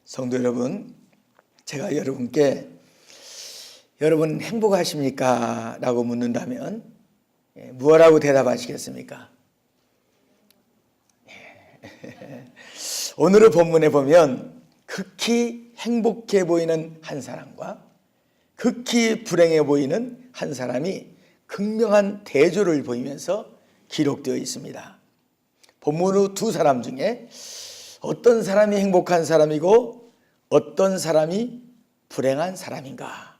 성도 여러분, 제가 여러분께 여러분 행복하십니까? 라고 묻는다면 무엇라고 대답하시겠습니까? 오늘의 본문에 보면 극히 행복해 보이는 한 사람과 극히 불행해 보이는 한 사람이 극명한 대조를 보이면서 기록되어 있습니다. 본문의 두 사람 중에 어떤 사람이 행복한 사람이고 어떤 사람이 불행한 사람인가?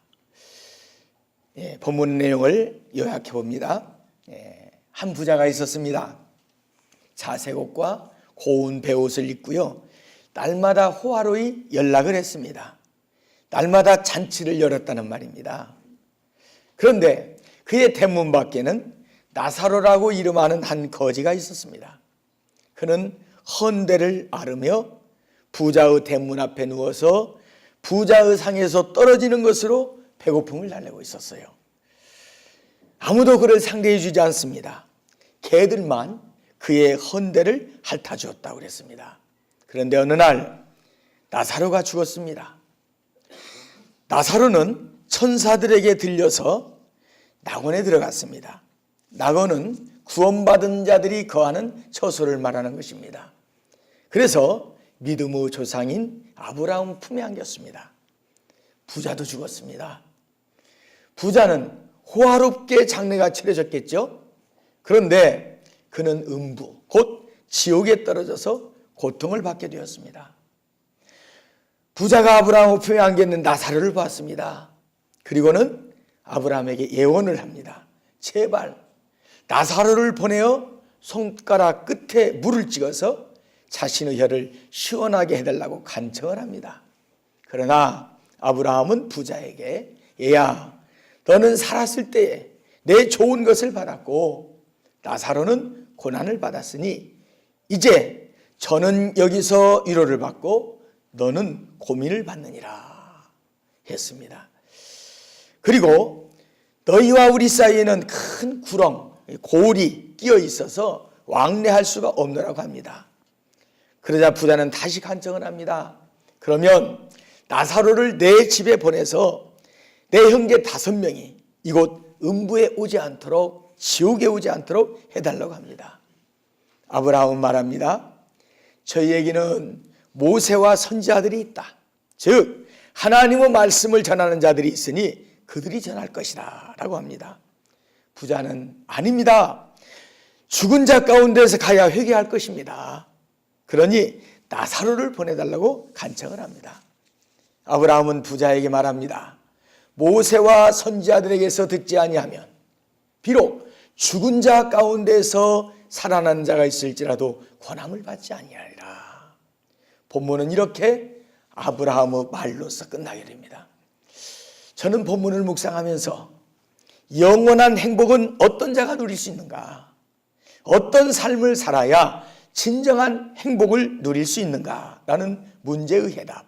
본문 내용을 요약해 봅니다. 한 부자가 있었습니다. 자색 옷과 고운 베옷을 입고요, 날마다 호화로이 연락을 했습니다. 날마다 잔치를 열었다는 말입니다. 그런데 그의 대문 밖에는 나사로라고 이름하는 한 거지가 있었습니다. 그는 헌대를 앓으며 부자의 대문 앞에 누워서 부자의 상에서 떨어지는 것으로 배고픔을 달래고 있었어요. 아무도 그를 상대해 주지 않습니다. 개들만 그의 헌대를 핥아 주었다고 그랬습니다. 그런데 어느 날 나사로가 죽었습니다. 나사로는 천사들에게 들려서 낙원에 들어갔습니다. 낙원은 구원받은 자들이 거하는 처소를 말하는 것입니다. 그래서 믿음의 조상인 아브라함 품에 안겼습니다. 부자도 죽었습니다. 부자는 호화롭게 장례가 치러졌겠죠. 그런데 그는 음부, 곧 지옥에 떨어져서 고통을 받게 되었습니다. 부자가 아브라함 품에 안겼는 나사로를 봤습니다. 그리고는 아브라함에게 예언을 합니다. 제발 나사로를 보내어 손가락 끝에 물을 찍어서 자신의 혀를 시원하게 해달라고 간청을 합니다. 그러나 아브라함은 부자에게, 얘야, 너는 살았을 때에 내 좋은 것을 받았고 나사로는 고난을 받았으니 이제 저는 여기서 위로를 받고 너는 고민을 받느니라 했습니다. 그리고 너희와 우리 사이에는 큰 구렁, 고울이 끼어 있어서 왕래할 수가 없노라고 합니다. 그러자 부자는 다시 간청을 합니다. 그러면 나사로를 내 집에 보내서 내 형제 5명이 이곳 음부에 오지 않도록, 지옥에 오지 않도록 해달라고 합니다. 아브라함은 말합니다. 저희에게는 모세와 선지자들이 있다. 즉 하나님의 말씀을 전하는 자들이 있으니 그들이 전할 것이다 라고 합니다. 부자는 아닙니다. 죽은 자 가운데서 가야 회개할 것입니다. 그러니 나사로를 보내달라고 간청을 합니다. 아브라함은 부자에게 말합니다. 모세와 선지자들에게서 듣지 아니하면 비록 죽은 자 가운데서 살아난 자가 있을지라도 권함을 받지 아니하리라. 본문은 이렇게 아브라함의 말로서 끝나게 됩니다. 저는 본문을 묵상하면서 영원한 행복은 어떤 자가 누릴 수 있는가? 어떤 삶을 살아야 진정한 행복을 누릴 수 있는가라는 문제의 해답,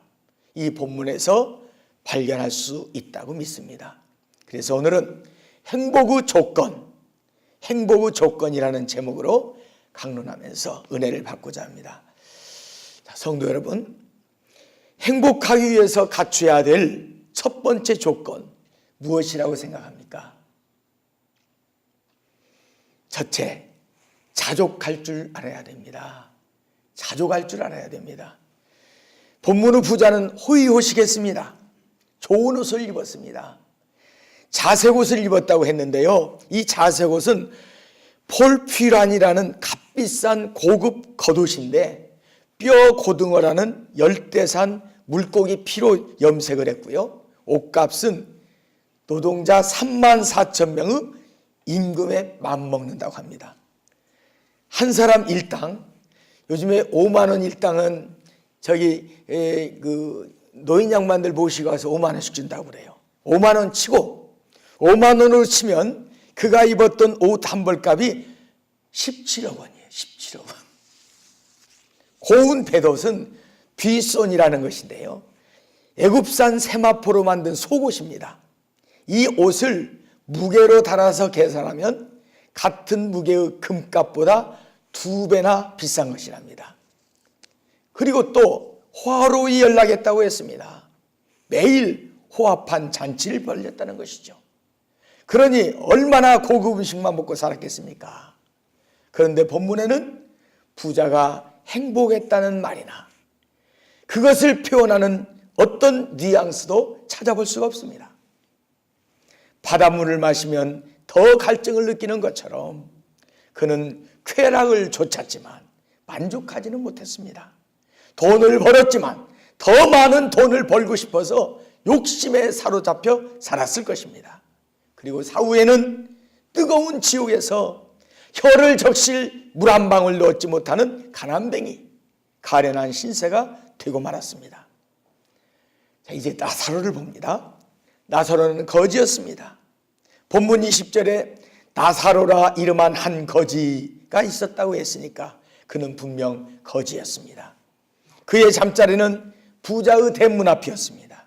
이 본문에서 발견할 수 있다고 믿습니다. 그래서 오늘은 행복의 조건이라는 제목으로 강론하면서 은혜를 받고자 합니다. 성도 여러분, 행복하기 위해서 갖춰야 될 첫 번째 조건 무엇이라고 생각합니까? 첫째, 자족할 줄 알아야 됩니다. 자족할 줄 알아야 됩니다. 본문의 부자는 호의호식했습니다. 좋은 옷을 입었습니다. 자색 옷을 입었다고 했는데요, 이 자색 옷은 폴피란이라는 값비싼 고급 겉옷인데 뼈 고등어라는 열대산 물고기 피로 염색을 했고요, 옷값은 노동자 34,000명의 임금에 맞먹는다고 합니다. 한 사람 일당, 요즘에 5만 원 일당은 노인 양반들 모시고 와서 5만 원씩 준다고 그래요. 5만 원 치고 5만 원으로 치면 그가 입었던 옷 한 벌값이 17억 원이에요. 17억 원. 고운 뱃옷은 비손이라는 것인데요, 애굽산 세마포로 만든 속옷입니다. 이 옷을 무게로 달아서 계산하면 같은 무게의 금값보다 2배나 비싼 것이랍니다. 그리고 또 화로이 연락했다고 했습니다. 매일 호합한 잔치를 벌였다는 것이죠. 그러니 얼마나 고급 음식만 먹고 살았겠습니까? 그런데 본문에는 부자가 행복했다는 말이나 그것을 표현하는 어떤 뉘앙스도 찾아볼 수가 없습니다. 바닷물을 마시면 더 갈증을 느끼는 것처럼 그는 쾌락을 좇았지만 만족하지는 못했습니다. 돈을 벌었지만 더 많은 돈을 벌고 싶어서 욕심에 사로잡혀 살았을 것입니다. 그리고 사후에는 뜨거운 지옥에서 혀를 적실 물 한 방울 넣지 못하는 가난뱅이, 가련한 신세가 되고 말았습니다. 자, 이제 나사로를 봅니다. 나사로는 거지였습니다. 본문 20절에 나사로라 이름한 한 거지가 있었다고 했으니까 그는 분명 거지였습니다. 그의 잠자리는 부자의 대문 앞이었습니다.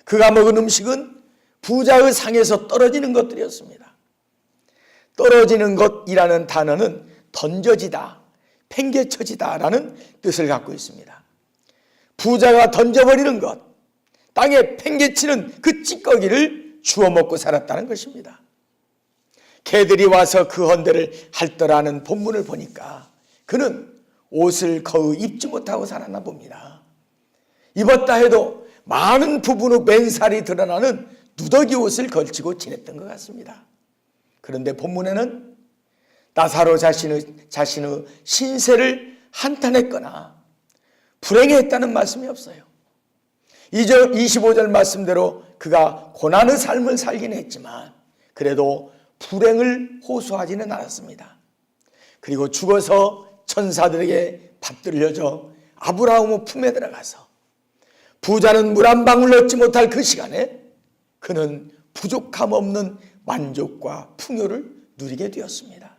그가 먹은 음식은 부자의 상에서 떨어지는 것들이었습니다. 떨어지는 것이라는 단어는 던져지다, 팽개쳐지다라는 뜻을 갖고 있습니다. 부자가 던져버리는 것, 땅에 팽개치는 그 찌꺼기를 주워 먹고 살았다는 것입니다. 개들이 와서 그 헌대를 핥더라는 본문을 보니까 그는 옷을 거의 입지 못하고 살았나 봅니다. 입었다 해도 많은 부분의 맨살이 드러나는 누더기 옷을 걸치고 지냈던 것 같습니다. 그런데 본문에는 나사로 자신의 신세를 한탄했거나 불행했다는 말씀이 없어요. 25절 말씀대로 그가 고난의 삶을 살긴 했지만 그래도 불행을 호소하지는 않았습니다. 그리고 죽어서 천사들에게 받들려져 아브라함의 품에 들어가서 부자는 물 한 방울 얻지 못할 그 시간에 그는 부족함 없는 만족과 풍요를 누리게 되었습니다.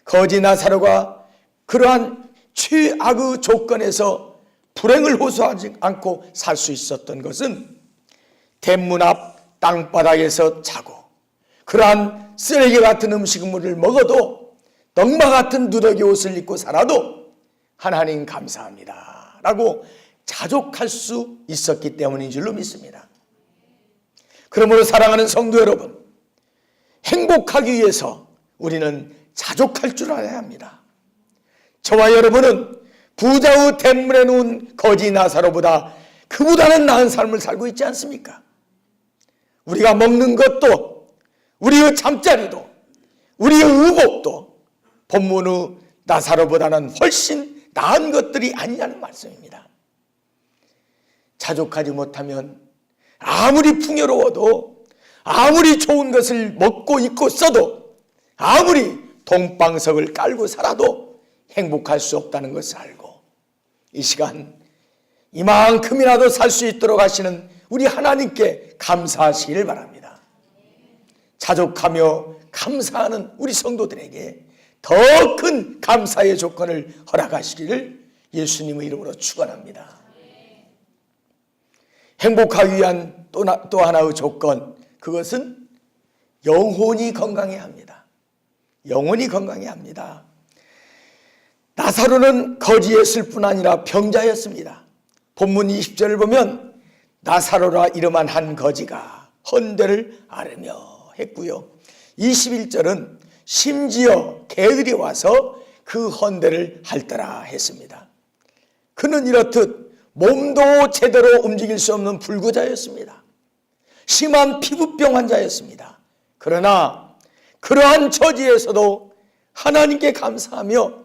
거지 나사로가 그러한 최악의 조건에서 불행을 호소하지 않고 살 수 있었던 것은 대문 앞 땅바닥에서 자고 그러한 쓰레기 같은 음식물을 먹어도 넝마 같은 누더기 옷을 입고 살아도 하나님 감사합니다 라고 자족할 수 있었기 때문인 줄로 믿습니다. 그러므로 사랑하는 성도 여러분, 행복하기 위해서 우리는 자족할 줄 알아야 합니다. 저와 여러분은 부자의 대문에 놓은 거지 나사로보다 그보다는 나은 삶을 살고 있지 않습니까? 우리가 먹는 것도, 우리의 잠자리도, 우리의 의복도 본문의 나사로보다는 훨씬 나은 것들이 아니냐는 말씀입니다. 자족하지 못하면 아무리 풍요로워도, 아무리 좋은 것을 먹고 입고 써도, 아무리 동방석을 깔고 살아도 행복할 수 없다는 것을 알고 이 시간 이만큼이라도 살 수 있도록 하시는 우리 하나님께 감사하시기를 바랍니다. 자족하며 감사하는 우리 성도들에게 더 큰 감사의 조건을 허락하시기를 예수님의 이름으로 축원합니다. 행복하기 위한 또 하나의 조건, 그것은 영혼이 건강해야 합니다. 영혼이 건강해야 합니다. 나사로는 거지였을 뿐 아니라 병자였습니다. 본문 20절을 보면 나사로라 이름한 한 거지가 헌대를 앓으며 했고요. 21절은 심지어 개들이 와서 그 헌대를 핥더라 했습니다. 그는 이렇듯 몸도 제대로 움직일 수 없는 불구자였습니다. 심한 피부병 환자였습니다. 그러나 그러한 처지에서도 하나님께 감사하며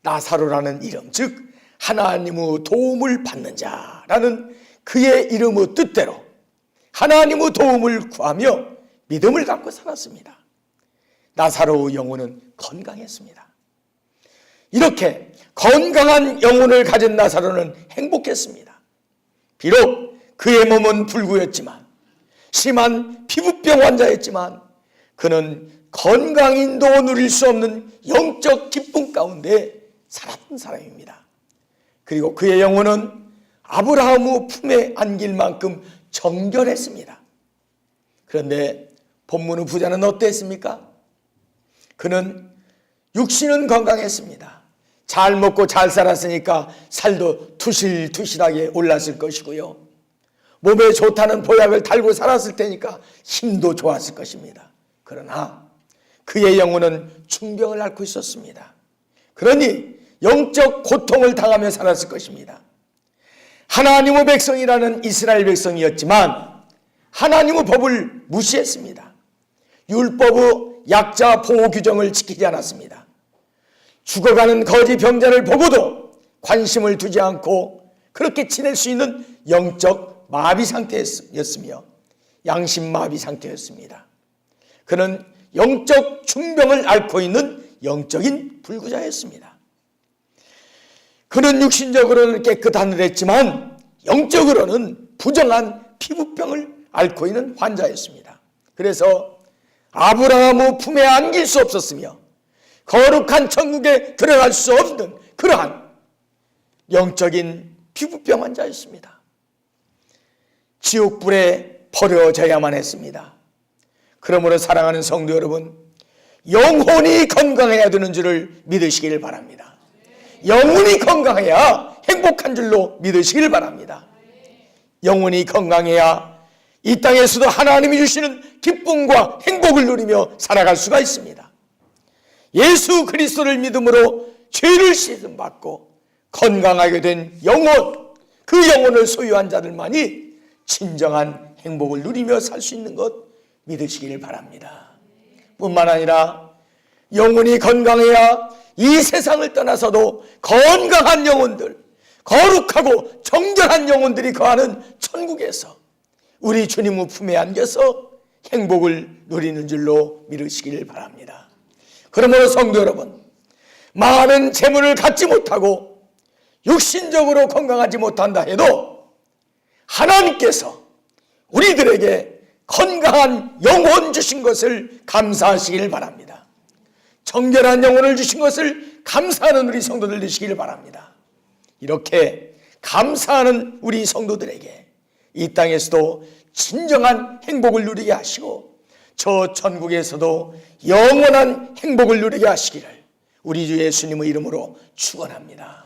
나사로라는 이름, 즉 하나님의 도움을 받는 자라는 그의 이름의 뜻대로 하나님의 도움을 구하며 믿음을 갖고 살았습니다. 나사로의 영혼은 건강했습니다. 이렇게 건강한 영혼을 가진 나사로는 행복했습니다. 비록 그의 몸은 불구였지만, 심한 피부병 환자였지만 그는 건강인도 누릴 수 없는 영적 기쁨 가운데 살았던 사람입니다. 그리고 그의 영혼은 아브라함의 품에 안길 만큼 정결했습니다. 그런데 본문의 부자는 어땠습니까? 그는 육신은 건강했습니다. 잘 먹고 잘 살았으니까 살도 투실투실하게 올랐을 것이고요. 몸에 좋다는 보약을 달고 살았을 테니까 힘도 좋았을 것입니다. 그러나 그의 영혼은 중병을 앓고 있었습니다. 그러니 영적 고통을 당하며 살았을 것입니다. 하나님의 백성이라는 이스라엘 백성이었지만 하나님의 법을 무시했습니다. 율법의 약자 보호 규정을 지키지 않았습니다. 죽어가는 거지 병자를 보고도 관심을 두지 않고 그렇게 지낼 수 있는 영적 마비 상태였으며 양심 마비 상태였습니다. 그는 영적 중병을 앓고 있는 영적인 불구자였습니다. 그는 육신적으로는 깨끗한 했지만 영적으로는 부정한 피부병을 앓고 있는 환자였습니다. 그래서 아브라함의 품에 안길 수 없었으며 거룩한 천국에 들어갈 수 없는 그러한 영적인 피부병 환자였습니다. 지옥불에 버려져야만 했습니다. 그러므로 사랑하는 성도 여러분, 영혼이 건강해야 되는 줄을 믿으시길 바랍니다. 영혼이 건강해야 행복한 줄로 믿으시길 바랍니다. 영혼이 건강해야 이 땅에서도 하나님이 주시는 기쁨과 행복을 누리며 살아갈 수가 있습니다. 예수 그리스도를 믿음으로 죄를 씻음받고 건강하게 된 영혼, 그 영혼을 소유한 자들만이 진정한 행복을 누리며 살 수 있는 것 믿으시길 바랍니다. 뿐만 아니라 영혼이 건강해야 이 세상을 떠나서도 건강한 영혼들, 거룩하고 정결한 영혼들이 거하는 천국에서 우리 주님의 품에 안겨서 행복을 누리는 줄로 믿으시길 바랍니다. 그러므로 성도 여러분, 많은 재물을 갖지 못하고 육신적으로 건강하지 못한다 해도 하나님께서 우리들에게 건강한 영혼 주신 것을 감사하시길 바랍니다. 정결한 영혼을 주신 것을 감사하는 우리 성도들 되시길 바랍니다. 이렇게 감사하는 우리 성도들에게 이 땅에서도 진정한 행복을 누리게 하시고 저 천국에서도 영원한 행복을 누리게 하시기를 우리 주 예수님의 이름으로 축원합니다.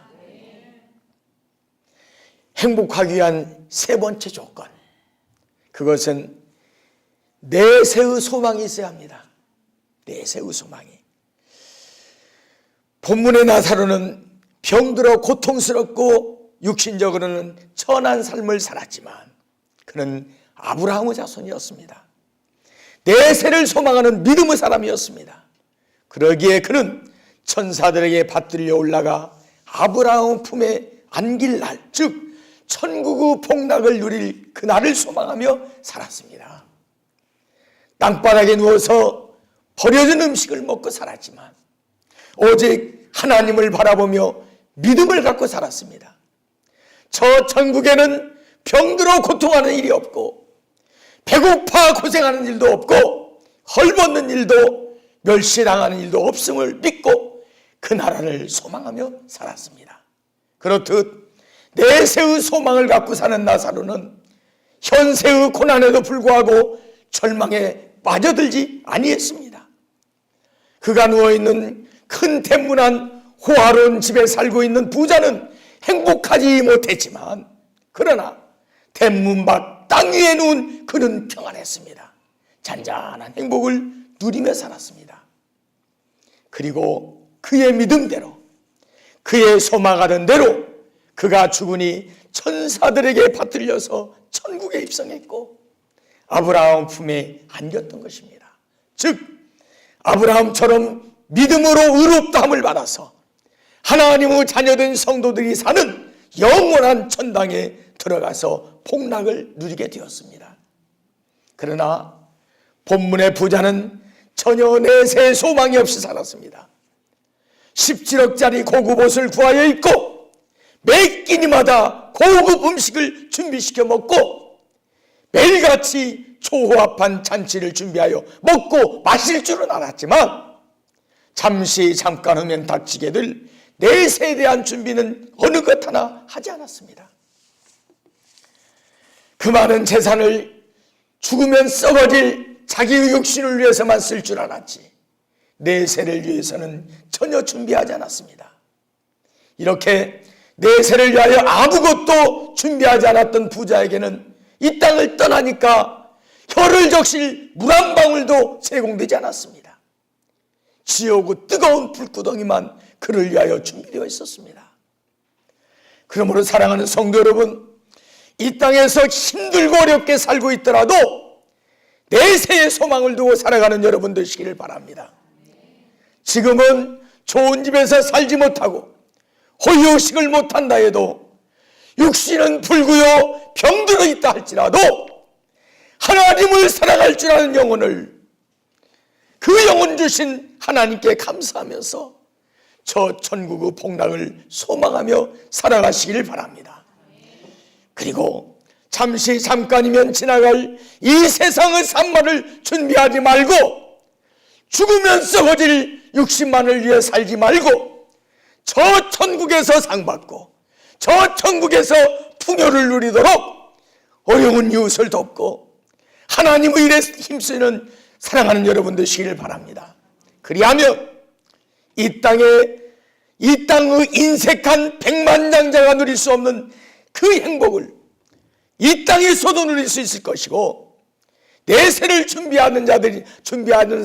행복하기 위한 세 번째 조건, 그것은 내세의 소망이 있어야 합니다. 내세의 소망이. 본문의 나사로는 병들어 고통스럽고 육신적으로는 천한 삶을 살았지만 그는 아브라함의 자손이었습니다. 내세를 소망하는 믿음의 사람이었습니다. 그러기에 그는 천사들에게 받들려 올라가 아브라함 품에 안길 날, 즉 천국의 복락을 누릴 그날을 소망하며 살았습니다. 땅바닥에 누워서 버려진 음식을 먹고 살았지만 오직 하나님을 바라보며 믿음을 갖고 살았습니다. 저 천국에는 병들어 고통하는 일이 없고 배고파 고생하는 일도 없고 헐벗는 일도 멸시당하는 일도 없음을 믿고 그 나라를 소망하며 살았습니다. 그렇듯 내세의 소망을 갖고 사는 나사로는 현세의 고난에도 불구하고 절망에 빠져들지 아니했습니다. 그가 누워있는 큰 대문안 호화로운 집에 살고 있는 부자는 행복하지 못했지만 그러나 대문 밖 땅 위에 누운 그는 평안했습니다. 잔잔한 행복을 누리며 살았습니다. 그리고 그의 믿음대로, 그의 소망하던 대로 그가 죽으니 천사들에게 받들려서 천국에 입성했고 아브라함 품에 안겼던 것입니다. 즉 아브라함처럼 믿음으로 의롭다함을 받아서 하나님의 자녀된 성도들이 사는 영원한 천당에 들어가서 복락을 누리게 되었습니다. 그러나 본문의 부자는 전혀 내세 소망이 없이 살았습니다. 17억짜리 고급 옷을 구하여 입고 매 끼니마다 고급 음식을 준비시켜 먹고 매일같이 초호합한 잔치를 준비하여 먹고 마실 줄은 알았지만 잠깐 후면 닥치게 될 내세에 대한 준비는 어느 것 하나 하지 않았습니다. 그 많은 재산을 죽으면 썩어질 자기의 육신을 위해서만 쓸 줄 알았지 내세를 위해서는 전혀 준비하지 않았습니다. 이렇게 내세를 위하여 아무것도 준비하지 않았던 부자에게는 이 땅을 떠나니까 혀를 적실 물 한 방울도 제공되지 않았습니다. 지옥의 뜨거운 불구덩이만 그를 위하여 준비되어 있었습니다. 그러므로 사랑하는 성도 여러분, 이 땅에서 힘들고 어렵게 살고 있더라도 내세의 소망을 두고 살아가는 여러분 되시기를 바랍니다. 지금은 좋은 집에서 살지 못하고 호의호식을 못한다 해도 육신은 불구요 병들어 있다 할지라도 하나님을 사랑할 줄 아는 영혼을, 그 영혼 주신 하나님께 감사하면서 저 천국의 복락을 소망하며 살아가시길 바랍니다. 그리고 잠깐이면 지나갈 이 세상의 산만을 준비하지 말고 죽으면 썩어질 육신만을 위해 살지 말고 저 천국에서 상받고 저 천국에서 풍요를 누리도록 어려운 이웃을 돕고 하나님의 일에 힘쓰는 사랑하는 여러분 되시기를 바랍니다. 그리하면 이 땅의 인색한 백만장자가 누릴 수 없는 그 행복을 이 땅에서도 누릴 수 있을 것이고, 내세를 준비하는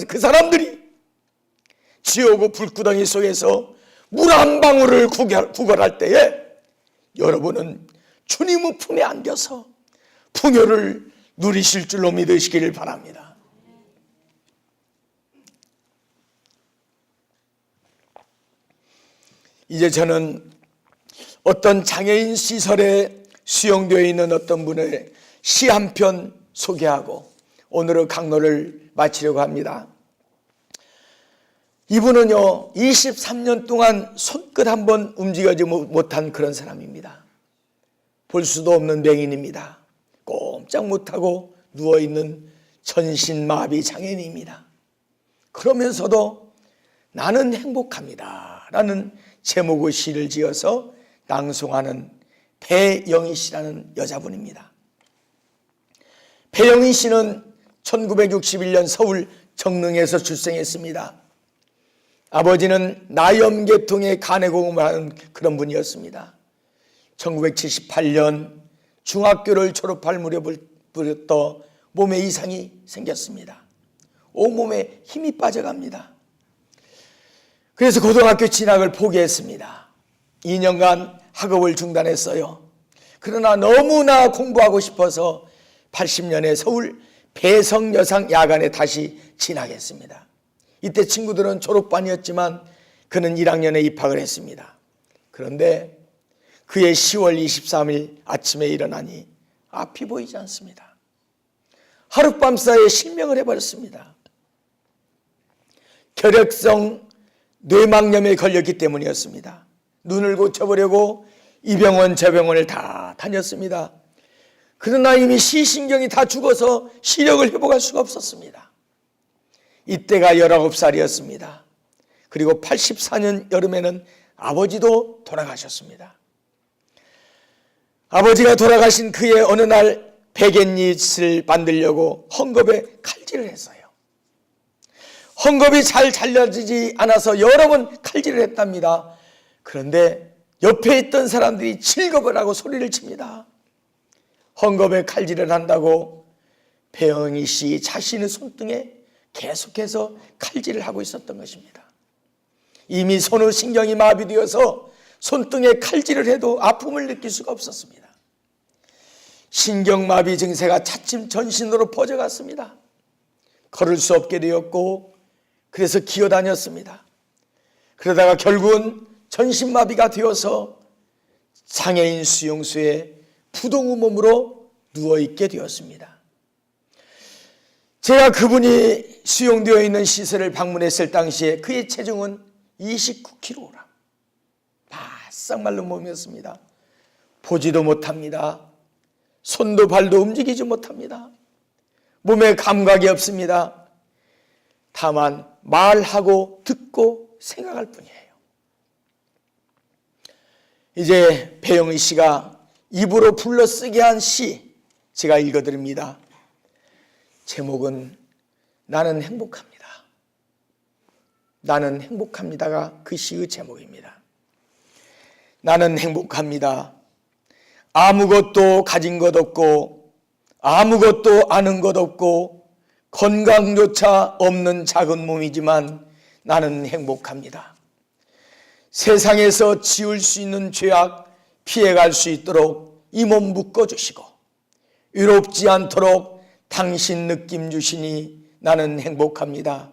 그 사람들이 지옥의 불구덩이 속에서 물 한 방울을 구걸할 때에 여러분은 주님의 품에 안겨서 풍요를 누리실 줄로 믿으시기를 바랍니다. 이제 저는 어떤 장애인 시설에 수용되어 있는 어떤 분의 시 한 편 소개하고 오늘의 강론을 마치려고 합니다. 이분은요 23년 동안 손끝 한번 움직이지 못한 그런 사람입니다. 볼 수도 없는 맹인입니다. 꼼짝 못하고 누워있는 전신마비 장애인입니다. 그러면서도 나는 행복합니다 라는 제목의 시를 지어서 낭송하는 배영희 씨라는 여자분입니다. 배영희 씨는 1961년 서울 정릉에서 출생했습니다. 아버지는 나염계통의 간해공음을 하는 그런 분이었습니다. 1978년 중학교를 졸업할 무렵부터 몸에 이상이 생겼습니다. 온몸에 힘이 빠져갑니다. 그래서 고등학교 진학을 포기했습니다. 2년간 학업을 중단했어요. 그러나 너무나 공부하고 싶어서 80년에 서울 배성여상 야간에 다시 진학했습니다. 이때 친구들은 졸업반이었지만 그는 1학년에 입학을 했습니다. 그런데 그해 10월 23일 아침에 일어나니 앞이 보이지 않습니다. 하룻밤 사이에 실명을 해버렸습니다. 결핵성 뇌막염에 걸렸기 때문이었습니다. 눈을 고쳐보려고 이 병원 저 병원을 다 다녔습니다. 그러나 이미 시신경이 다 죽어서 시력을 회복할 수가 없었습니다. 이때가 19살이었습니다. 그리고 84년 여름에는 아버지도 돌아가셨습니다. 아버지가 돌아가신 그해 어느 날 베갯잇을 만들려고 헝겊에 칼질을 했어요. 헝겊이 잘 잘려지지 않아서 여러 번 칼질을 했답니다. 그런데 옆에 있던 사람들이 칠겁을 하고 소리를 칩니다. 헝겊에 칼질을 한다고 배영희 씨 자신의 손등에 계속해서 칼질을 하고 있었던 것입니다. 이미 손의 신경이 마비되어서 손등에 칼질을 해도 아픔을 느낄 수가 없었습니다. 신경마비 증세가 차츰 전신으로 퍼져갔습니다. 걸을 수 없게 되었고 그래서 기어다녔습니다. 그러다가 결국은 전신마비가 되어서 장애인 수용소에 부동의 몸으로 누워있게 되었습니다. 제가 그분이 수용되어 있는 시설을 방문했을 당시에 그의 체중은 29kg, 바싹 마른 몸이었습니다. 보지도 못합니다. 손도 발도 움직이지 못합니다. 몸에 감각이 없습니다. 다만 말하고 듣고 생각할 뿐이에요. 이제 배영희 씨가 입으로 불러 쓰게 한 시 제가 읽어드립니다. 제목은 나는 행복합니다. 나는 행복합니다가 그 시의 제목입니다. 나는 행복합니다. 아무것도 가진 것 없고 아무것도 아는 것 없고 건강조차 없는 작은 몸이지만 나는 행복합니다. 세상에서 지을 수 있는 죄악 피해갈 수 있도록 이 몸 묶어주시고 위롭지 않도록 당신 느낌 주시니 나는 행복합니다.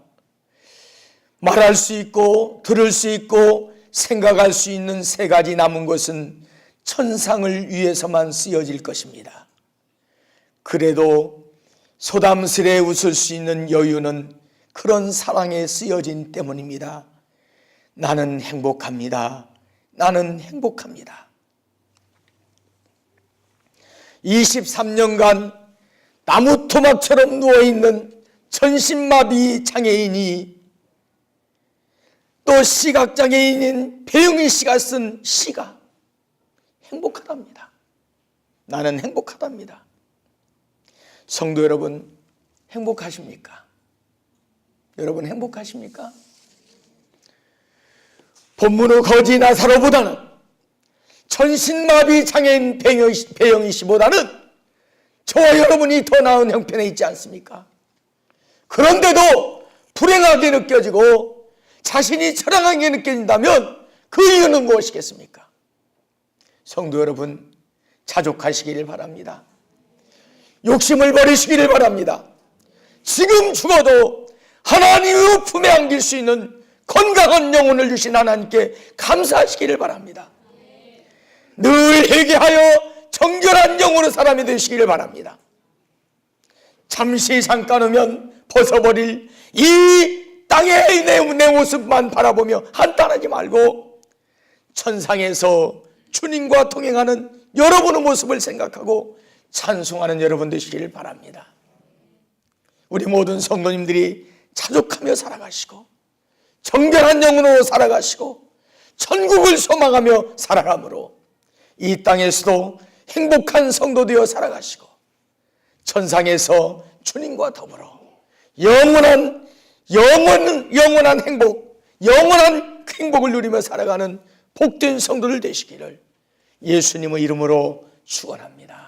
말할 수 있고 들을 수 있고 생각할 수 있는 세 가지 남은 것은 천상을 위해서만 쓰여질 것입니다. 그래도 소담스레 웃을 수 있는 여유는 그런 사랑에 쓰여진 때문입니다. 나는 행복합니다. 나는 행복합니다. 23년간 나무 토막처럼 누워있는 전신마비 장애인이 또 시각장애인인 배영희 씨가 쓴 시가 행복하답니다. 나는 행복하답니다. 성도 여러분, 행복하십니까? 여러분 행복하십니까? 본문의 거지 나사로보다는 전신마비 장애인 배영희 씨보다는 저와 여러분이 더 나은 형편에 있지 않습니까? 그런데도 불행하게 느껴지고 자신이 처량하게 느껴진다면 그 이유는 무엇이겠습니까? 성도 여러분, 자족하시기를 바랍니다. 욕심을 버리시기를 바랍니다. 지금 죽어도 하나님의 품에 안길 수 있는 건강한 영혼을 주신 하나님께 감사하시기를 바랍니다. 늘 회개하여 정결한 영혼의 사람이 되시기를 바랍니다. 잠시 잠깐이면 벗어버릴 이 땅의 내 모습만 바라보며 한탄하지 말고 천상에서 주님과 동행하는 여러분의 모습을 생각하고 찬송하는 여러분 되시기를 바랍니다. 우리 모든 성도님들이 자족하며 살아가시고 정결한 영혼으로 살아가시고 천국을 소망하며 살아감으로 이 땅에서도 행복한 성도 되어 살아가시고 천상에서 주님과 더불어 영원한 행복, 영원한 행복을 누리며 살아가는 복된 성도들 되시기를 예수님의 이름으로 축원합니다.